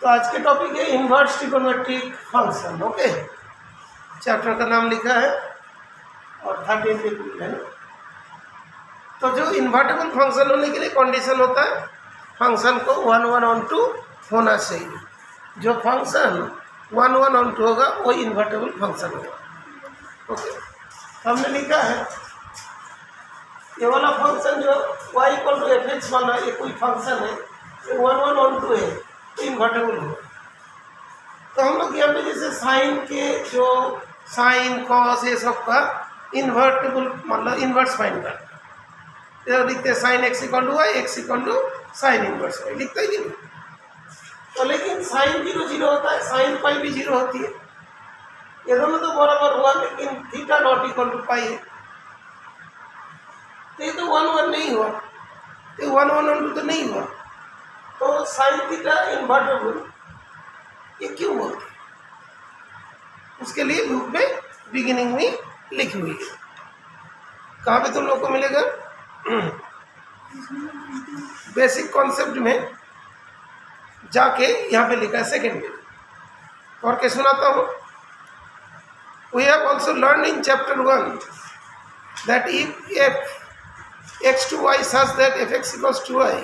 तो आज के टॉपिक है inverse trigonometric function. Okay, chapter का नाम लिखा है और 13 पे है ना। तो जो इन्वर्टेबल फंक्शन होने के लिए कंडीशन होता है फंक्शन को 1 1 ऑन 2 होना चाहिए। जो फंक्शन 1 1 ऑन 2 होगा वो इन्वर्टेबल फंक्शन होगा। ओके, हमने लिखा है ये वाला फंक्शन जो y equal to f x वाला ये कोई फंक्शन है, ये 1 1 ऑन 2 है तो इन्वर्टेबल होगा। तो हम लोग यहाँ पे जैसे साइन के जो साइन कॉस ये सब का इन्वर्टेबल मतलब इन्वर्स फाइंड करते हैं, लिखते हैं sine x equal to Y x equal to sine inverse y, लिखते हैं कि नहीं। तो लेकिन साइन 0 0 होता है, साइन पाई भी 0 होती है, ये दोनों तो बराबर हुआ, लेकिन थीटा नॉट इक्वल टू पाई है। तो ये तो 1 1 नहीं हुआ, ये 1 1 ऑन 2 तो नहीं हुआ। तो साइन थीटा इन्वर्टेबल ये क्यों बोलते हैं, उसके लिए लूप में बिगिनिंग में लिखी हुई है। कहाँ पे तुम लोग को मिलेगा? बेसिक कॉन्सेप्ट में जाके यहाँ पे लिखा है सेकेंड में। और क्या सुनाता हूँ, we have also learn in chapter 1 that if x to y such that fx equals to y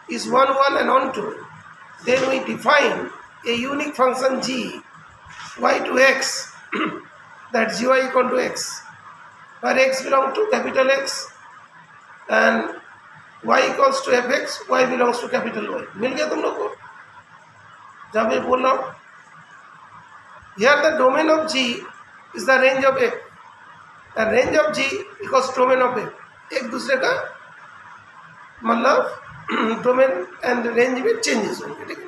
is 1 1 and on 2, then we define a unique function g y to x that gy equal to x, where x belongs to capital X and y equals to fx, y belongs to capital Y। मिल गया तुम लोग को? जब मैं बोल रहा हूँ here the domain of g is the range of f, the range of g equals domain of f, एक दूसरे का मतलब डोमेन एंड रेंज में चेंजेस होंगे, ठीक है।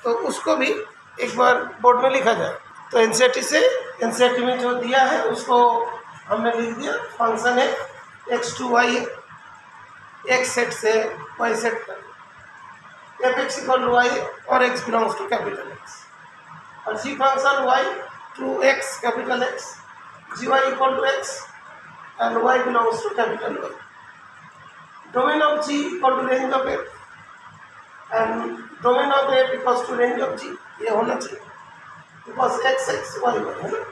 तो उसको भी एक बार बोर्ड में लिखा जाए। तो एनसीईआरटी से एनसीईआरटी में जो दिया है उसको हमने लिख दिया, फंक्शन है X to Y X set से वाई सेट तक F X equal to Y और X belongs to capital X, और G function Y to X capital X, G Y equal to X and y belongs to capital Y. Domain of g equal to range of f and domain of f equals to range of g, ये होना चाहिए because x x y y है ना।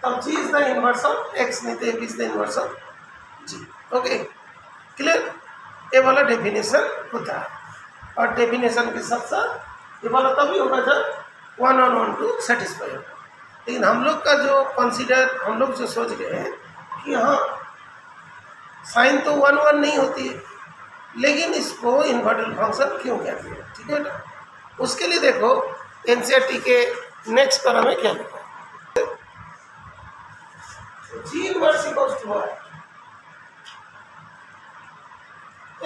तब g is the inverse of x, नहीं तो f is the inverse of g। Okay, clear? ये वाला डेफिनेशन होता है, और डेफिनेशन के साथ साथ ये वाला तभी होगा जब 1 1 ऑन 2 सेटिस्फाई होगा। लेकिन हम लोग का जो कंसीडर हम लोग जो सोच रहे हैं कि हाँ साइन तो 1 1 नहीं होती है, लेकिन इसको इन्वर्टेबल फंक्शन क्यों कहते हैं, ठीक है ना। उसके लिए देखो एनसीईआरटी के नेक्स्ट पैरा में क्या लिखा है, g inverse equals to y,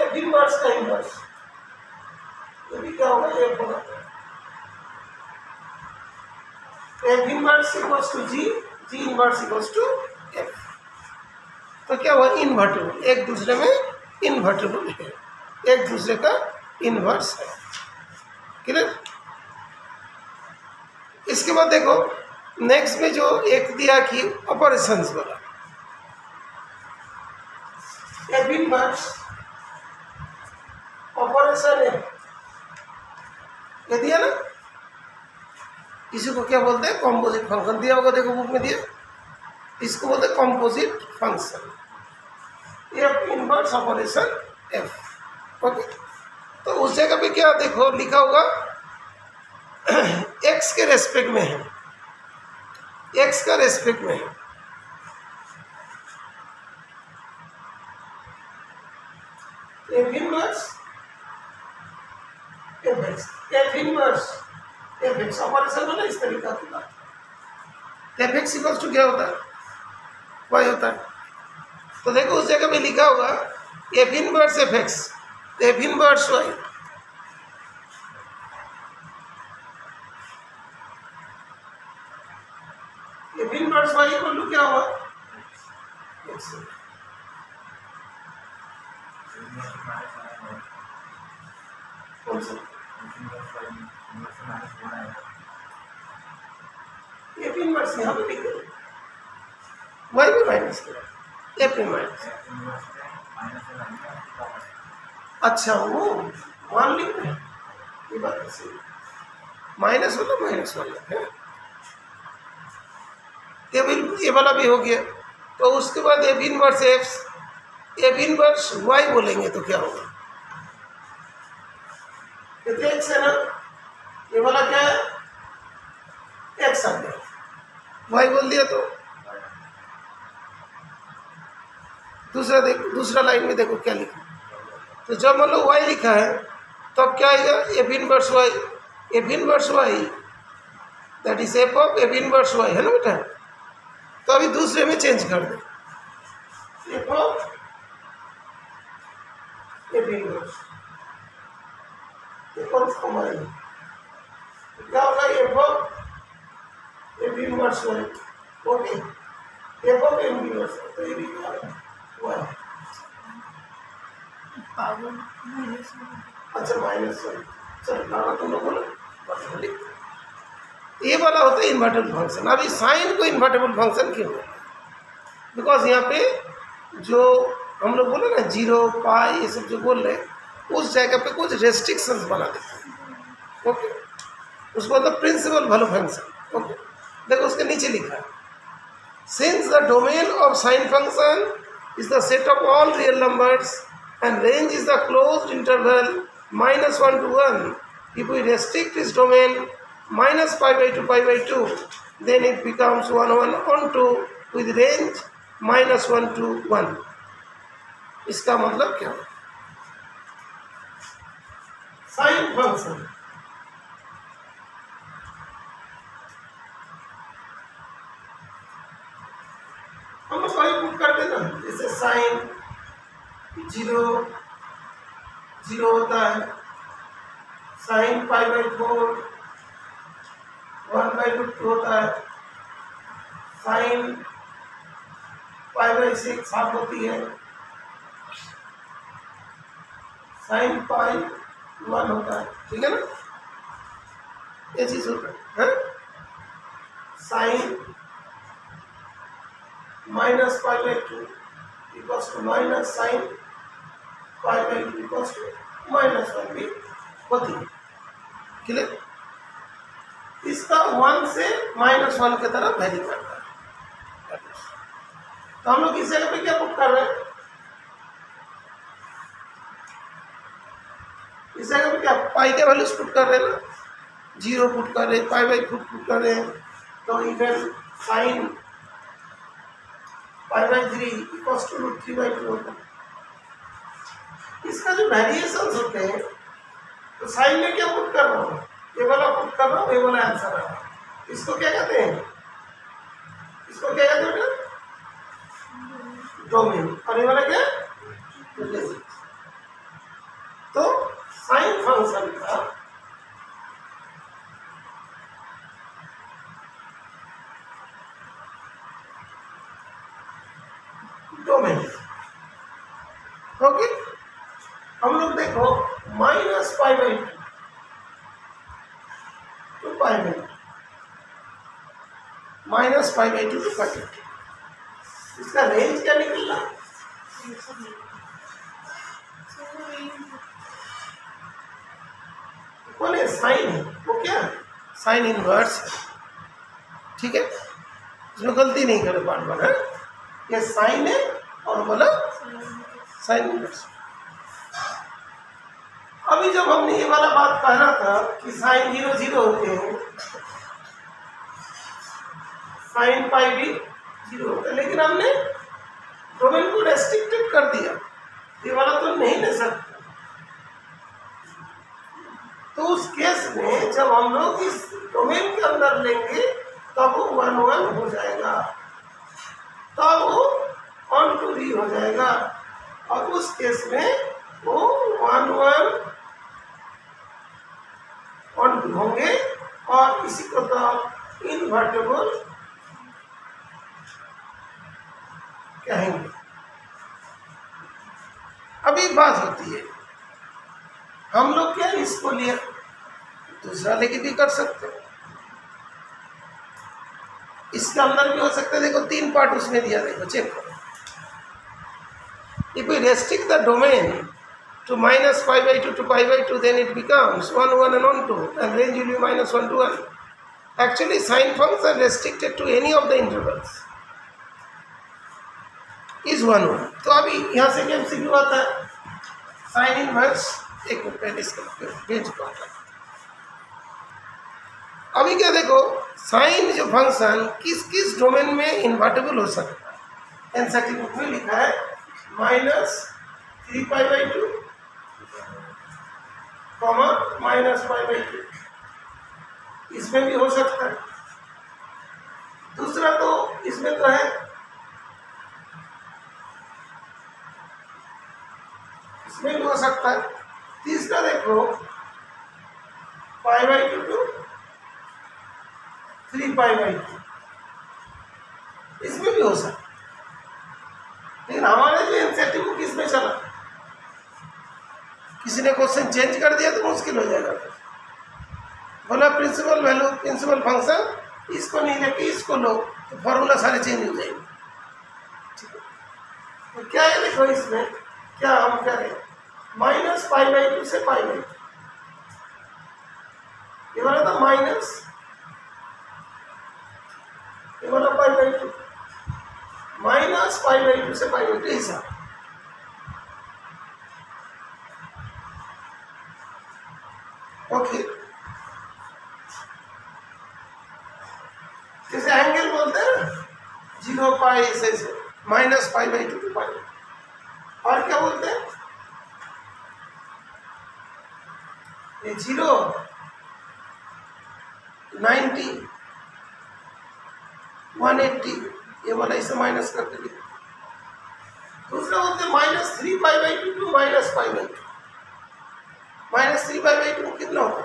f inverse का इनवर्स ये भी क्या होगा, एफ होगा। F inverse equals to g, g inverse equals to f. तो क्या हुआ, इन्वर्टेबल, एक दूसरे में इन्वर्टेबल है, एक दूसरे का इन्वर्स है, क्लियर। इसके बाद देखो नेक्स्ट में जो एक दिया कि ऑपरेशंस वाला, एफ इनवर्स ऑपरेशन है, ये दिया ना। इसी को क्या बोलते हैं, कॉम्पोजिट फंक्शन दिया होगा, देखो बुक में दिया, इसको बोलते हैं composite function, F inverse operation F. Okay, तो उस जगह पे क्या देखो लिखा होगा एक्स के रेस्पेक्ट में है, एक्स का रेस्पेक्ट में है, F inverse f x, f inverse f x operation वाला इस तरीका की बात। एफ एक्स इक्वल्स टू क्या होता है, वाई होता है। तो देखो उस जगह में लिखा होगा f inverse f x, f inverse y, f inverse y equal to क्या हुआ, एक्स। कौन सा एफ इनवर्स यहाँ पे लिख दो, वाई भी माइनस करो, एफ में माइनस। अच्छा वो मान लिख रहे हैं। ये बात तो सही, माइनस वाला है, ये वाला भी हो गया। तो उसके बाद f inverse f inverse y बोलेंगे तो क्या होगा, एक्स है ना, ये वाला क्या है, एक्स आ गया, वाई बोल दिया तो दूसरा देखो, दूसरा लाइन में देखो क्या लिखा। तो जब मान लो वाई लिखा है तब क्या आएगा, f inverse y that is f of f inverse y, है ना बेटा। तो अभी दूसरे में चेंज कर दे, एफ ऑफ एफ इनवर्स, क्या होगा, f of f inverse y, okay, f of f inverse, तो ये भी क्या है, वाई, अच्छा माइनस वाई, चलो तुम लोग बोलो, ये वाला होता है इन्वर्टेबल फंक्शन। अभी साइन को इन्वर्टेबल फंक्शन क्यों है, बिकॉज यहाँ पे जो हम लोग बोले ना जीरो पाई ये सब जो बोल रहे हैं उस जगह पे कुछ रेस्ट्रिक्शंस बना देते हैं, ओके, उसको मतलब प्रिंसिपल वैल्यू फंक्शन, ओके। देखो उसके नीचे लिखा है, since the domain of sine function is the set of all real numbers and range is the closed interval -1 to 1. If we restrict its domain -π/2 then it becomes 1 1 on 2 with range -1 to 1. इसका मतलब क्या है, sine function हम लोग कहीं put करते ना, जैसे साइन 0 0 होता है, साइन π/4 1/2 होता है, साइन π/6 हाफ होती है, साइन π/1 होता है, ठीक है ना, ये चीज होता है, sine -π/2 equals to minus sine π/2 equals to -1 भी होती है, क्लियर। इसका 1 से -1 की तरफ वैरी करता है। तो हम लोग इस जगह पे क्या पुट कर रहे हैं, इस जगह पे क्या पाई के वैल्यूज पुट कर रहे हैं ना, 0 पुट कर रहे हैं, π/4 पुट कर रहे हैं, तो इधर साइन π/3 इक्वल्स टू √3/2 होता है। इसका जो वेरिएशंस होते हैं तो साइन में क्या पुट कर रहा हूँ, ये वाला पुट कर रहा हूँ, ये वाला आंसर आ रहा है, इसको क्या कहते हैं, इसको क्या कहते हैं, डोमेन, और ये वाला क्या, तो साइन फंक्शन का डोमेन, ओके। हम लोग देखो -π/2 to π/2, -π/2 to π/2, इसका रेंज क्या निकल रहा है, कौन है, साइन है, वो क्या साइन इनवर्स, ठीक है, इसमें गलती नहीं करे पार्ट वन है, ये साइन है और बोला साइन इनवर्स। अभी जब हमने ये वाला बात कहना था कि साइन 0 0 होते हैं, साइन पाई भी 0 होता है, लेकिन हमने डोमेन को रेस्ट्रिक्टेड कर दिया, ये वाला तो नहीं ले सकते। तो उस केस में जब हम लोग इस डोमेन के अंदर लेंगे तब वो 1 1 हो जाएगा, तब वो ऑन टू भी हो जाएगा, और उस केस में वो 1 1 ऑन टू होंगे, और इसी को तो इनवर्टेबल कहेंगे। अभी बात होती है, हम लोग क्या इसको लिया, दूसरा लेके भी कर सकते हैं, इसके अंदर भी हो सकता है। देखो 3 पार्ट उसमें दिया, देखो चेक करो, if we restrict the domain to minus pi by 2 to pi by 2, then it becomes 1, 1 and 1, 2, and range will be minus 1 to 1. Actually, sine function restricted to any of the intervals is 1, 1. तो अभी यहाँ से क्या MCQ आता है? Sine inverse, एक minute पहले इसका पेज को आता है। अभी क्या देखो, साइन जो फंक्शन किस किस डोमेन में इन्वर्टेबल हो सकता है? एनसीईआरटी बुक में लिखा है -3π/2 कॉमा -π/2, इसमें भी हो सकता है। दूसरा तो इसमें तो है, इसमें भी हो सकता है। तीसरा देखो π/2 to 3π/2, इसमें भी हो सकता है। लेकिन हमारे जो एनसीईआरटी बुक इसमें चला, किसी ने क्वेश्चन चेंज कर दिया तो मुश्किल हो जाएगा। बोला प्रिंसिपल वैल्यू, प्रिंसिपल फंक्शन, इसको नहीं लेके इसको लो, तो फॉर्मूला सारे चेंज हो जाएंगे। ठीक है, तो क्या है देखो, इसमें क्या हम करें, -π/2 से π/2, ये वाला था माइनस, ये वाला π/2, -π/2 से π/2 ऐसा। ओके, जैसे एंगल बोलते हैं ना, 0 पाई से -π/2 to π, और क्या बोलते हैं, ये 0 90 180, ये वाला इसे माइनस करके लिखो। दूसरा बोलते हैं -3π/2 to -π/2, -3π/2 कितना होगा?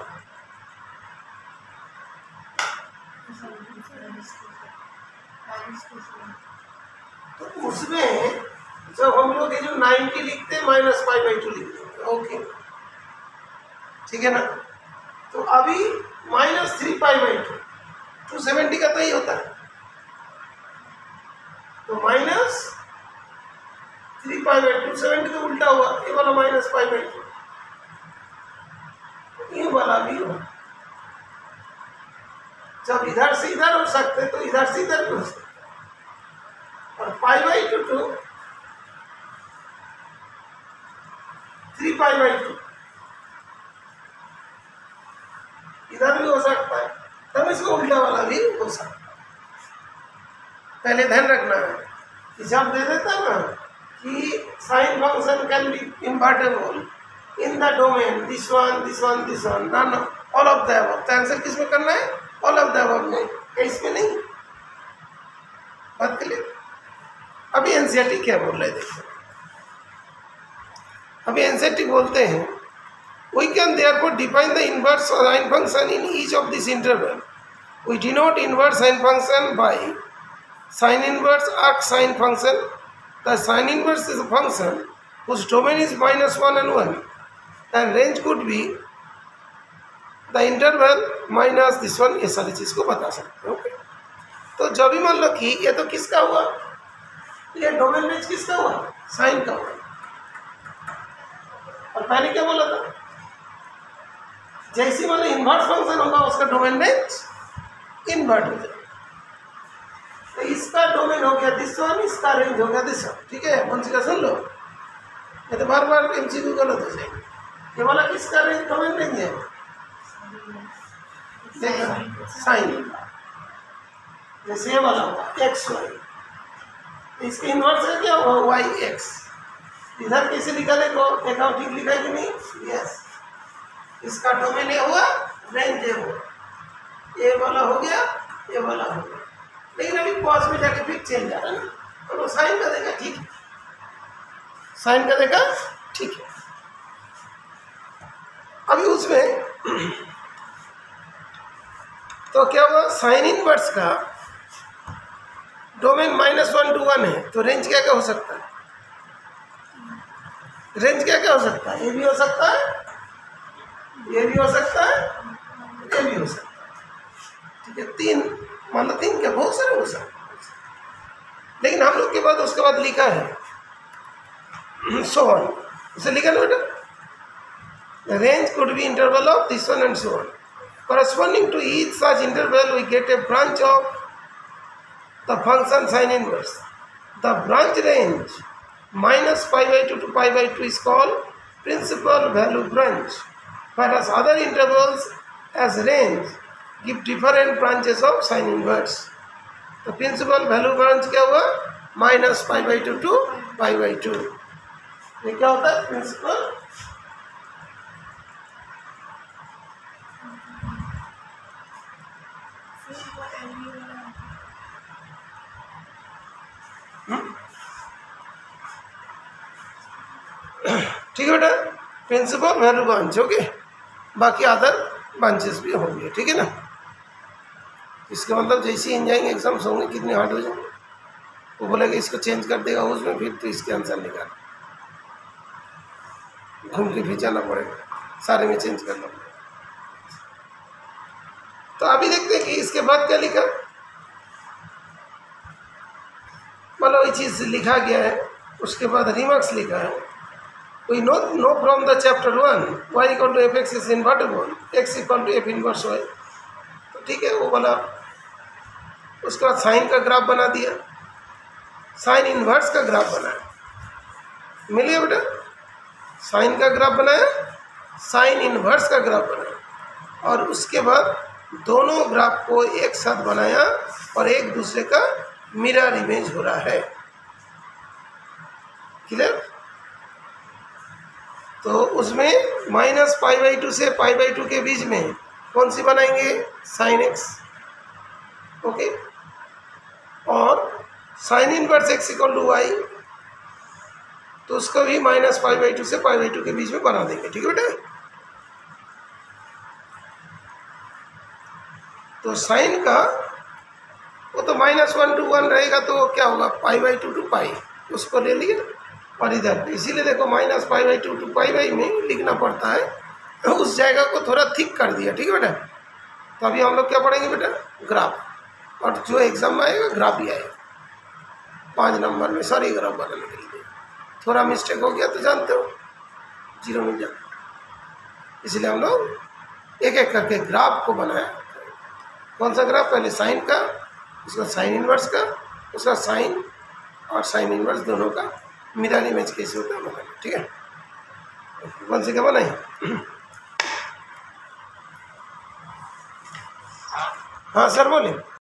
तो उसमें जब हम लोग ये जो 90 लिखते हैं -π/2 लिखते हैं, ओके ठीक है ना। तो अभी -3π/2 270 का तो ही होता है, तो -3π/2 270 तो उल्टा हुआ, ये वाला -π/2, ये वाला भी हो। जब इधर से इधर हो सकते तो इधर से इधर भी हो सकते, और π/2 to 3π/2 इधर भी हो सकता है, तब इसको उल्टा वाला भी हो सकता है। पहले ध्यान रखना है कि जब दे देता ना कि sine function can be invertible in the domain this one this one this one, none of the above अबव, तो आंसर किस में करना है? ऑल ऑफ द अबव में, इसमें नहीं। बात क्लियर? अभी एनसीईआरटी क्या बोल रहे हैं देखो, अभी एनसीईआरटी बोलते हैं we can therefore define the inverse sine function in each of this interval. We denote inverse sine function by sine inverse arc sine function. The sine inverse is a function whose domain is -1 and 1, and range could be the interval minus this one, ये सारी चीज़ को बता सकते हैं। Okay, तो जब भी मान लो कि ये तो किसका हुआ, ये डोमेन रेंज किसका हुआ? साइन का हुआ। और पहले क्या बोला था, जैसे वाला इन्वर्स फंक्शन होगा उसका डोमेन रेंज इन्वर्ट हो जाएगा। तो इसका डोमेन हो गया दिस वन, इसका रेंज हो गया दिस वन। ठीक है, पंच का सुन लो, ये तो बार बार MCQ गलत हो जाएगा। ये वाला किसका रेंज डोमेन रेंज है? देखो साइन, जैसे ये वाला होगा XY, इसके इन्वर्स है क्या होगा? YX। इधर कैसे लिखा देखो, देखा ठीक लिखा है कि नहीं? यस, इसका डोमेन ये हुआ, रेंज ये हुआ, ये वाला हो गया, ये वाला हो गया। लेकिन अभी पॉज में जाके फिर चेंज आ रहा है ना, तो वो साइन का देखा ठीक है, साइन का देखा ठीक है। अभी उसमें तो क्या हुआ, साइन इनवर्स का डोमेन -1 to 1 है, तो रेंज क्या क्या हो सकता है? रेंज क्या क्या हो सकता है? ये भी हो सकता है, ये भी हो सकता है, ये भी हो सकता है। ठीक है, तीन मान लो, तीन क्या बहुत सारे हो सकते हैं। लेकिन हम लोग के बाद उसके बाद लिखा है सो ऑन, उसे लिखा ना बेटा, The range could be interval of this one and so on. Corresponding to each such interval, we get a branch of the function sin inverse. The branch range minus pi by 2 to pi by 2 is called principal value branch, whereas other intervals as range give different branches of sin inverse. तो principal value branch क्या हुआ? Minus pi by 2 two pi by 2. ये क्या होता है? Principal ठीक है बेटा, प्रिंसिपल वैल्यू ब्रांच. ओके, बाकी अदर ब्रांचेस भी होंगे. ठीक है ना. इसका मतलब जैसे ही इन जाएंगे एग्जाम्स होंगे कितने हार्ड हो जाएंगे, वो बोलेगा इसको चेंज कर देगा उसमें, फिर तो इसके आंसर निकाल घूम के भी जाना पड़ेगा, सारे में चेंज करना पड़ेगा. तो अभी देखते हैं कि इसके बाद क्या लिखा. मतलब वही चीज़ लिखा गया है. उसके बाद रिमार्क्स लिखा है. We know from the chapter 1 y equal to fx is invertible, x equal to f inverse y. तो ठीक है, वो वाला. उसके बाद साइन का ग्राफ बना दिया, साइन इन्वर्स का ग्राफ बनाया. मिल गया बेटा. साइन का ग्राफ बनाया, साइन इन्वर्स का ग्राफ बनाया, और उसके बाद दोनों ग्राफ को एक साथ बनाया और एक दूसरे का मिरर इमेज हो रहा है. क्लियर. तो उसमें माइनस पाई बाई 2 से पाई बाई 2 के बीच में कौन सी बनाएंगे? Sine x. ओके. और sine inverse x equal to y, तो उसको भी माइनस पाई बाई 2 से पाई बाई 2 के बीच में बना देंगे. ठीक है बेटा. तो साइन का वो तो -1 to 1 रहेगा, तो क्या होगा? पाई बाई 2 टू पाई, उसको ले लिए. और इधर इसीलिए देखो minus pi by 2 two pi by में लिखना पड़ता है, तो उस जगह को थोड़ा थिक कर दिया. ठीक है बेटा. तो अभी हम लोग क्या पढ़ेंगे बेटा? ग्राफ. और जो एग्जाम में आएगा ग्राफ भी आएगा 5 नंबर में. सॉरी, ग्राफ बनाने के लिए थोड़ा मिस्टेक हो गया तो जानते हो 0 मिल जाता. इसलिए हम लोग एक एक करके ग्राफ को बनाया. कौन सा ग्राफ? पहले साइन का, उसका साइन इनवर्स का, उसका साइन और साइन इनवर्स दोनों का मिरर इमेज कैसे होता है बनाना. ठीक है. कौन सी क्या बनाई? हाँ सर बोले.